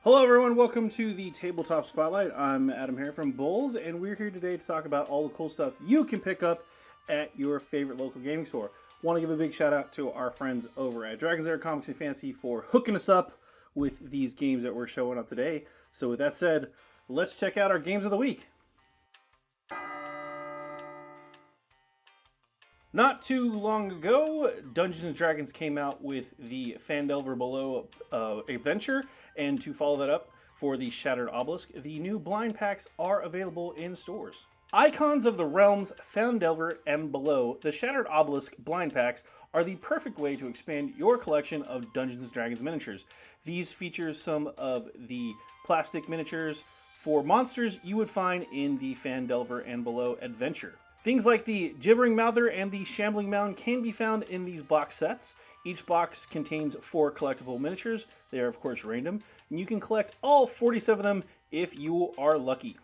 Hello everyone, welcome to the Tabletop Spotlight. I'm Adam here from BoLS, and we're here today to talk about all the cool stuff you can pick up at your favorite local gaming store. Want to give a big shout out to our friends over at Dragon's Lair Comics and Fantasy for hooking us up with these games that we're showing up today. So with that said, let's check out our games of the week. Not too long ago, Dungeons & Dragons came out with the Phandelver Below adventure, and to follow that up for the Shattered Obelisk, the new blind packs are available in stores. Icons of the Realms, Phandelver, and Below, the Shattered Obelisk blind packs are the perfect way to expand your collection of Dungeons & Dragons miniatures. These feature some of the plastic miniatures for monsters you would find in the Phandelver and Below adventure. Things like the Gibbering Mouther and the Shambling Mound can be found in these box sets. Each box contains 4 collectible miniatures. They are of course random, and you can collect all 47 of them if you are lucky.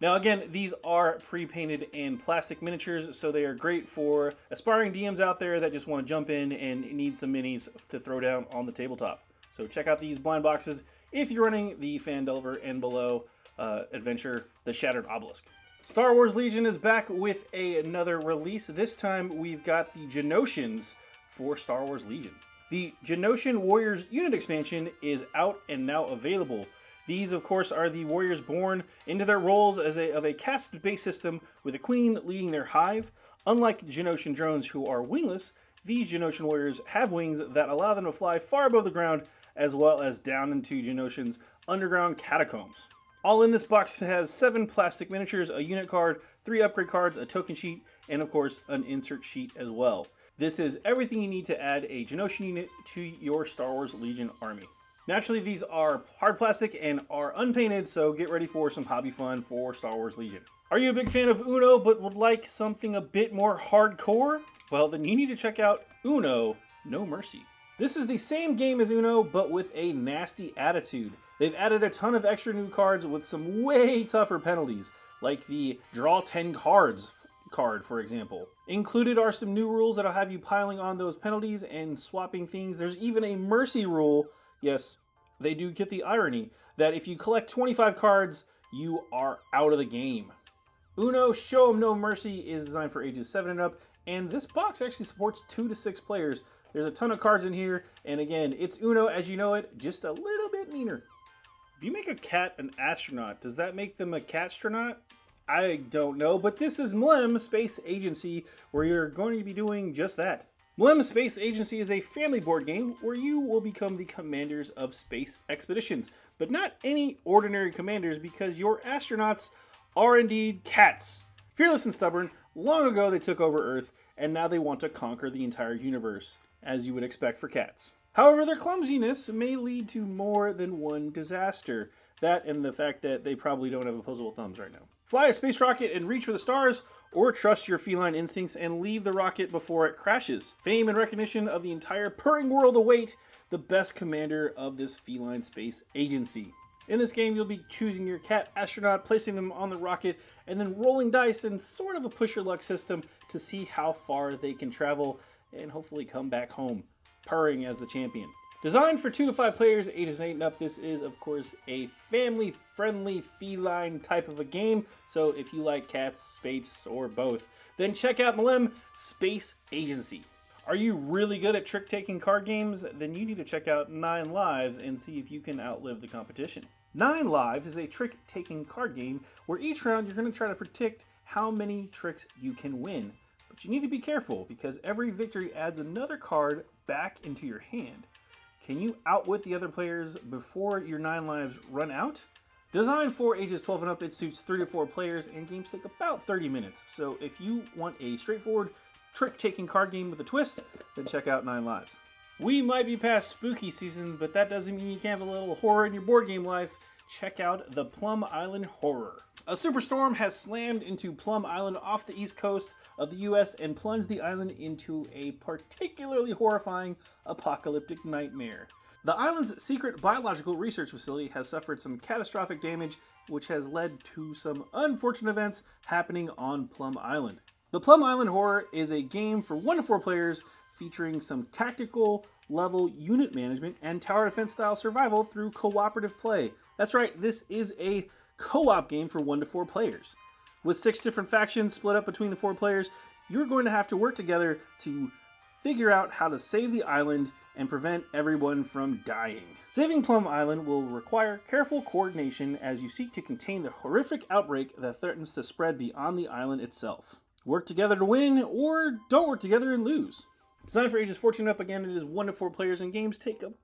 Now again, these are pre-painted and plastic miniatures, so they are great for aspiring DMs out there that just want to jump in and need some minis to throw down on the tabletop. So check out these blind boxes if you're running the Phandelver and Below adventure, the Shattered Obelisk. Star Wars Legion is back with another release. This time we've got the Geonosians for Star Wars Legion. The Geonosian Warriors unit expansion is out and now available. These, of course, are the warriors born into their roles as of a caste-based system with a queen leading their hive. Unlike Geonosian drones who are wingless, these Geonosian warriors have wings that allow them to fly far above the ground as well as down into Geonosian's underground catacombs. All in this box has 7 plastic miniatures, a unit card, 3 upgrade cards, a token sheet, and of course an insert sheet as well. This is everything you need to add a Geonosian unit to your Star Wars Legion army. Naturally, these are hard plastic and are unpainted, so get ready for some hobby fun for Star Wars Legion. Are you a big fan of Uno but would like something a bit more hardcore? Well, then you need to check out Uno No Mercy. This is the same game as Uno, but with a nasty attitude. They've added a ton of extra new cards with some way tougher penalties, like the Draw 10 Cards card, for example. Included are some new rules that'll have you piling on those penalties and swapping things. There's even a mercy rule. Yes, they do get the irony that if you collect 25 cards, you are out of the game. Uno Show 'em No Mercy is designed for ages 7 and up, and this box actually supports 2 to 6 players. There's a ton of cards in here, and again, it's Uno as you know it, just a little bit meaner. If you make a cat an astronaut, does that make them a catstronaut? I don't know, but this is Mlem Space Agency, where you're going to be doing just that. Mlem Space Agency is a family board game where you will become the commanders of space expeditions, but not any ordinary commanders because your astronauts are indeed cats. Fearless and stubborn, long ago they took over Earth, and now they want to conquer the entire universe, as you would expect for cats. However, their clumsiness may lead to more than one disaster. That and the fact that they probably don't have opposable thumbs right now. Fly a space rocket and reach for the stars, or trust your feline instincts and leave the rocket before it crashes. Fame and recognition of the entire purring world await the best commander of this feline space agency. In this game, you'll be choosing your cat astronaut, placing them on the rocket, and then rolling dice in sort of a push your luck system to see how far they can travel and hopefully come back home, purring as the champion. Designed for 2 to 5 players, ages 8 and up, this is, of course, a family-friendly feline type of a game, so if you like cats, spades, or both, then check out Mlem Space Agency. Are you really good at trick-taking card games? Then you need to check out 9 Lives and see if you can outlive the competition. 9 Lives is a trick-taking card game where each round you're going to try to predict how many tricks you can win. But you need to be careful because every victory adds another card back into your hand. Can you outwit the other players before your 9 lives run out? Designed for ages 12 and up, it suits 3 to 4 players and games take about 30 minutes. So if you want a straightforward trick-taking card game with a twist, then check out 9 Lives. We might be past spooky season, but that doesn't mean you can't have a little horror in your board game life. Check out the Plum Island Horror. A superstorm has slammed into Plum Island off the east coast of the US and plunged the island into a particularly horrifying apocalyptic nightmare. The island's secret biological research facility has suffered some catastrophic damage, which has led to some unfortunate events happening on Plum Island. The Plum Island Horror is a game for 1 to 4 players featuring some tactical level unit management, and tower defense style survival through cooperative play. That's right, this is a co-op game for 1 to 4 players. With 6 different factions split up between the 4 players, you're going to have to work together to figure out how to save the island and prevent everyone from dying. Saving Plum Island will require careful coordination as you seek to contain the horrific outbreak that threatens to spread beyond the island itself. Work together to win, or don't work together and lose. Designed for ages 14 and up, again, it is 1 to 4 players, and games take about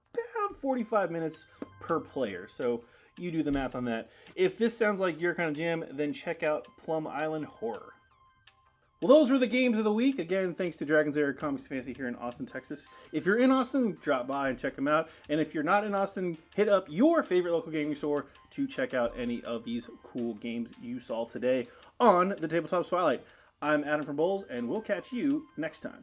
45 minutes per player, so you do the math on that. If this sounds like your kind of jam, then check out Plum Island Horror. Well, those were the games of the week. Again, thanks to Dragon's Lair Comics Fantasy here in Austin, Texas. If you're in Austin, drop by and check them out. And if you're not in Austin, hit up your favorite local gaming store to check out any of these cool games you saw today on the Tabletop Spotlight. I'm Adam from BoLS, and we'll catch you next time.